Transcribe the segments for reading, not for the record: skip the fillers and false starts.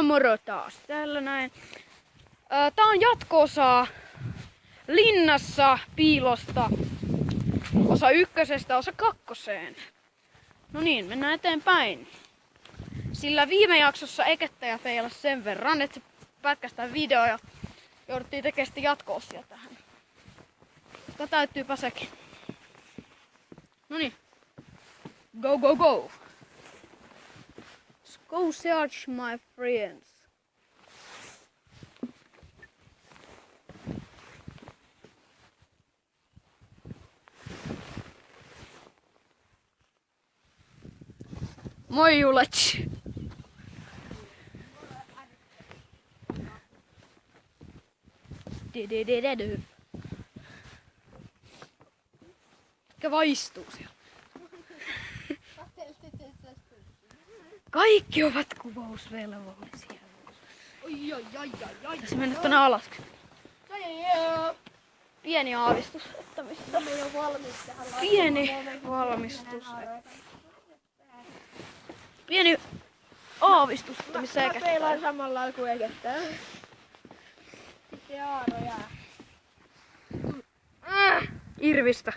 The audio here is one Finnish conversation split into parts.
Moro taas, täällä näin. Tää on jatko-osa Linnassa piilosta. Osa 1, osa 2. No niin, mennään eteenpäin. Sillä viime jaksossa Ekettäjä feilasi sen verran, että se pätkästään video ja jouduttiin tekemään sitten jatko-osia tähän. Tää täyttyypä sekin. No niin. Go, go, go! Go search my friends. Moi Julets! Mikä vaistuu siellä? Kaikki ovat kuvausvelvollisia. Tässä mennä tonne alas. Pieni aavistus, että missä. Pieni valmistus. Pieni aavistus, että missä Ekettäjä. Meillä on samalla lailla kuin Ekettäjä. Sitten Aaro jää. Irvistä.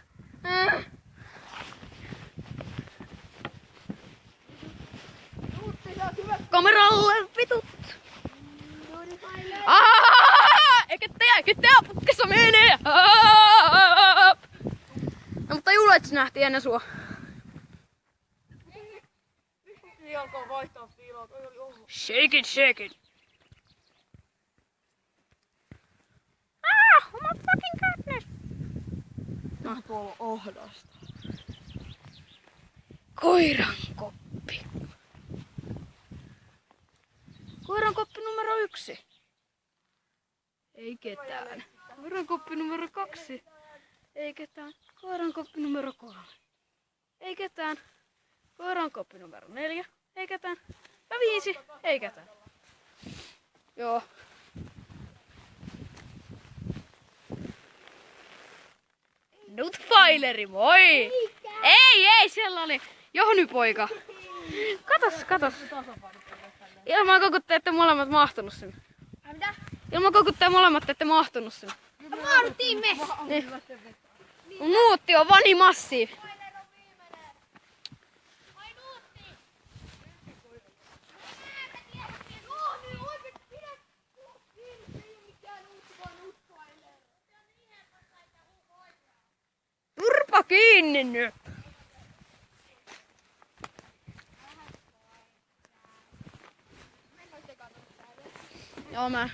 Kameralle vitut! Ekettäjä, putkessa menee! No mutta Julets nähtiin ennen sua. Alkoi vaihtaa piiloa. Shake it, shake it! Oh my fucking goodness! No tuolla ohdasta. Koirankoppi. Koirankoppi numero 1. Ei ketään. Koirankoppi numero 2. Ei ketään. Koirankoppi numero 3. Ei ketään. Koirankoppi numero 4. Ei ketään. Ja 5. Ei ketään. Joo. Nutfaileri, moi! Ei, siellä oli Johny poika. Katos. Ilman koko te ette molemmat mahtunut sinne. Mitä? Ilman koko te molemmat ette mahtunut sinne. Mahduttiin me! Niin. Nuutti on vani massiivi. Turpa kiinni nyt! Joo mä.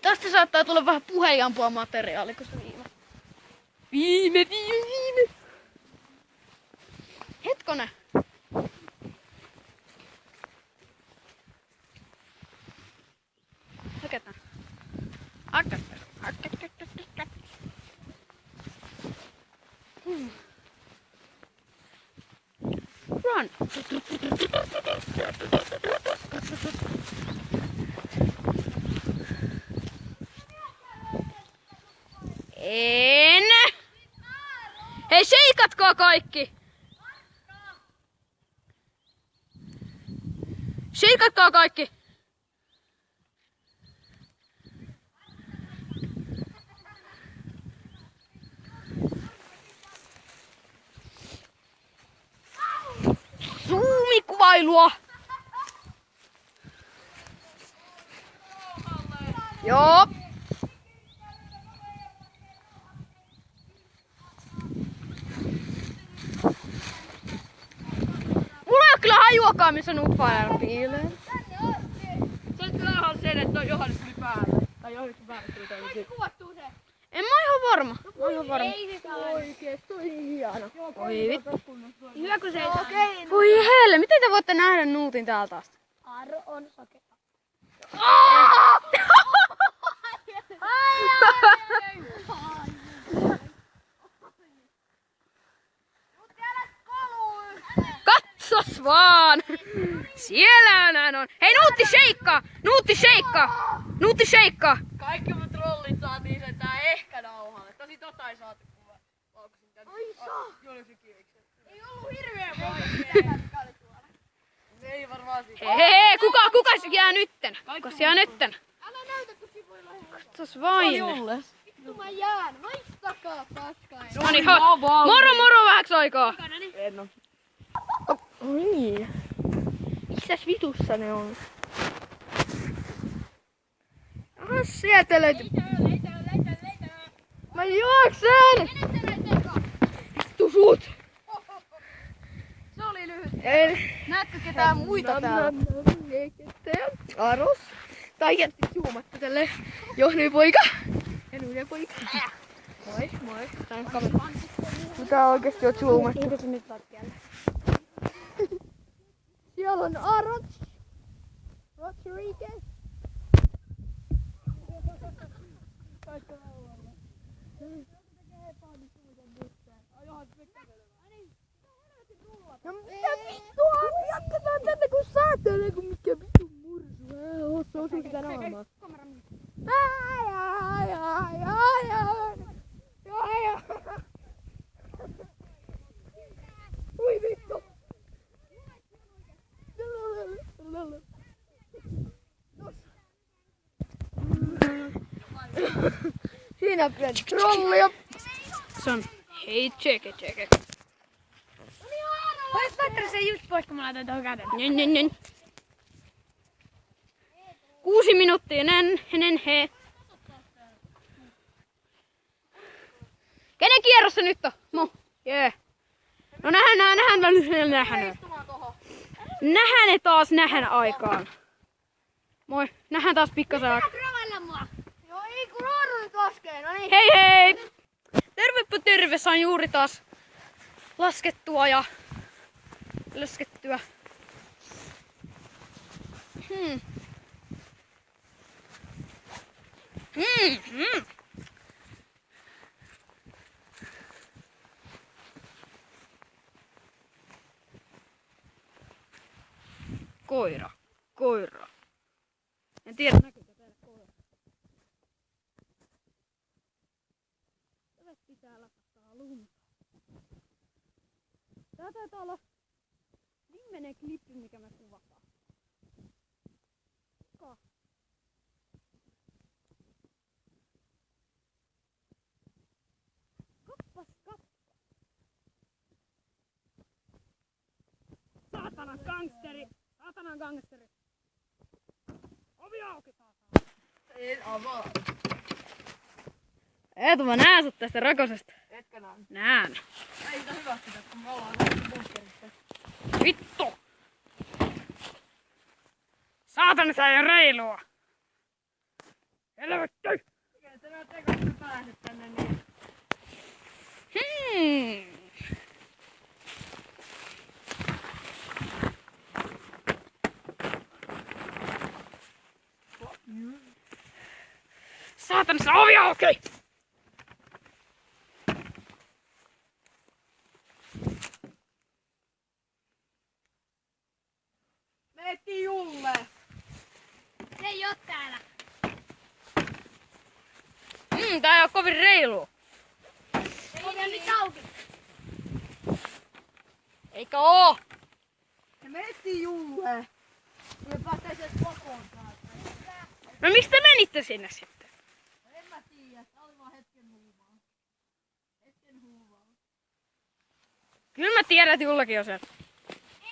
Tästä saattaa tulla vähän puheliaampua materiaalia, koska viime. Hetkonen. Haketa. Run. En. Hei, sheikatkaa kaikki. Sheikatkaa kaikki. Zoomikuvailua. Joo. Mulla ei oo kyllä hajuakaan, missä Nutfailer piilee. Sä et kyllä ihan sen, että on Johannes tuli päälle. Tai Johannes päälle tuli tälle. Kaikki kuvattuu se. En mä ihan varma. Ei se oikeesti, toi niin hieno. Oi vittu. Hyvä kun se ei okei. Voi helle, miten te voitte nähdä Nuutin täältä asti? Aaro on sokea. Katsos vaan! Siellä näin on. Hei Nuutti sheikkaa! Nuutti sheikkaa! Kaikki mun trollit saatiin sen tää ehkä nauhalle. Tosi tota ei saatu kuva. Ai saa! Joo, se kiviksen. Ei ollut hirveä vaikea. Ei varmaan siitä. Hei, kukas jää nytten? Kukas jää nytten? Älä näytä, kun sivuilla ihan. Katsos vain. Vittu mä jään. Maistakaa paskaa. No niin, moro vähäks aikaa. En oo. Niin. Missäs vitussa ne on? Sieltä löytyy. Mä juoksen! Vittu sut! Se oli lyhyt. Ei. Näetkö ketään muita täällä? Ei ketään. Aros. Tai jätti zoomatta tälle Johnin poika. Ja Nuuden poika. Moi, moi. Tää on kamera. Tää oikeesti on zoomattu. Mitä sä nyt lattialle? Siellä on Aros. Rodriguez. No mitä vittua? Jatketaan tänne kun saatelee, kun mikä vittu mursu. Se on sitä naamaa. Ui vittu. Siinä pieni trollia. Se on, hei, tseke. Vois laittaa sen just pois, kun mä laitan tuohon käden. Nyn. 6 minuuttia, he. Kenen kierros se nyt on? Jee. No nähdään. Nähdään ne taas aikaan. Moi, nähdään taas pikkasen aikaa. Kravailla mua. Joo ei kun Rooru nyt laskee, no niin. Hei! Tervepä terve, sain juuri taas laskettua ja löskettyä. Koira. En tiedä näkyykö täällä koira. Tästä pitää lakattaa lunta. Tää taitaa olla viimeinen klippi, mikä me kuvataan. Kappas. Saatanan gangsteri. Ovi auki, saatana. Ei avaa. Eetu, mä näen sut tästä rakosesta. Etkä näe. Näen. Ei sitä hyväksytä, kun me ollaan tässä bunkkerissa. Vittu! Saatana, sä ei oo reilua! Helvetti! Mikä te näette, kun me pääset tänne niin. Saatana, se ovi auki! Me ettiin Julle. Se ei oo täällä. Tää ei oo kovin reilu. Ovi on nyt auki. Eikä oo! Me ettiin Julle. Me päästään sieltä pakoon täältä. No miksi te menitte sinne sitten? En mä tiedä. Tää oli vaan hetken huumaa. Kyllä mä tiedän, että Jullakin on siellä.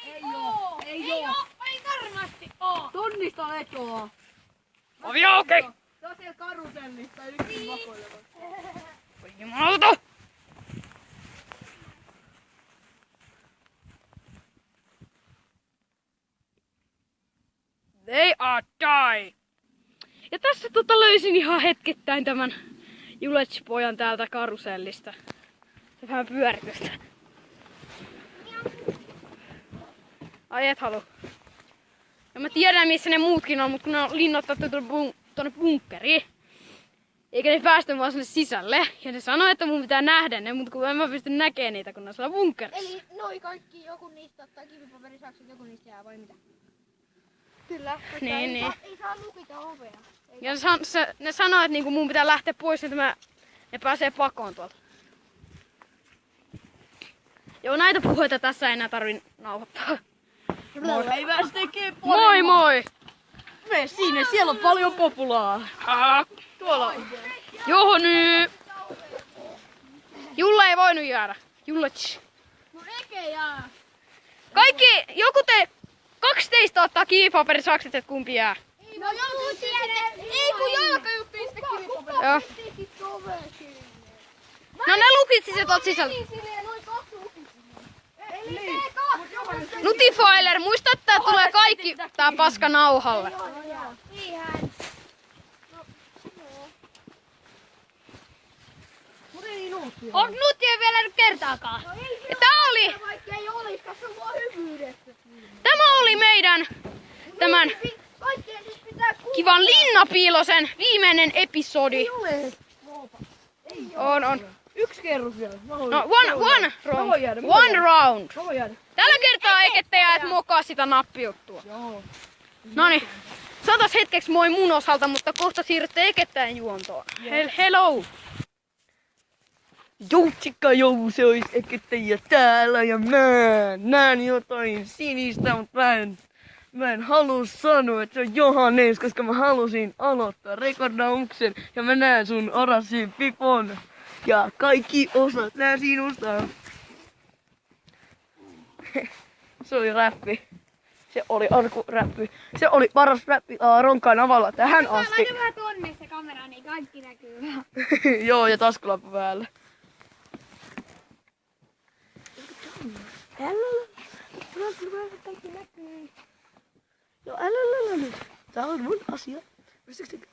Ei oo. Ei varmasti oo. Tunnistan ekoa. Ovi auki! Se on siellä karusellista yksin vakoileva. Voi jumalauta! They are die! Ja tässä löysin ihan hetkettäin tämän Julets-pojan täältä karusellista. Se vähän pyöritystä. Ai et halu. Ja mä tiedän missä ne muutkin on, mutta kun ne on linnoitettu tuonne bunkkeriin. Eikä ne päästä vaan sinne sisälle. Ja ne sanoi, että mun pitää nähdä ne, mutta kun en mä pysty näkemään niitä, kun ne on siellä bunkkerissa. Eli noi kaikki, joku niistä ottaa kivipaperisakset, joku niistä jää vai mitä? Kyllä. Niin. Ei saa lukita ovea. Ja ne sanoi, että niinku mun pitää lähteä pois, että ne pääsee pakoon tuolta. Joo, näitä puheita tässä ei enää tarvi nauhoittaa. Päivää tekee Moi moi! Mene sinne, siellä on paljon populaa. Tuolla on. Johony! Julle ei voinut jäädä. Julle tsch. No eikä jää. Kaikki, joku te... 2 teistä ottaa kivipaperisakset, et kumpi jää. No joku sieltä. Ei kun jalka jutti sitä kivipaperia. Joo. No ne lukitsis, et oot sisällä. Nutifiler, muista, että tää tulee kaikki tää paska nauhalle. On nutia vielä nyt kertaakaan. Ja tämä oli meidän tämän kivan Linnapiilosen viimeinen episodi. On. Yksi kerros vielä. No, one round. voin jäädä, One round. Mä voin jäädä. Tällä kertaa ei ette jää, et mokaa sitä nappijuttua. Joo. Noniin. Saatas hetkeksi moi mun osalta, mutta kohta siirrytte ekettäin juontoon. Hello! Joutsikka jou, se ois ekettäjä täällä ja mä näen jotain sinistä, mutta mä en halua sanoa, että se on Johannes, koska mä halusin aloittaa rekordauksen ja mä näen sun orasin pipon ja kaikki osat nää sinusta. Se oli räppi. Se oli alkuräppi. Se oli paras räppi Aaron kanavalla tähän asti. Laita vähän tonne se kamera, niin kaikki näkyy vähän. Joo, ja taskulappu päällä. Joo, älä nyt. Tää on mun asia. Pystytkö?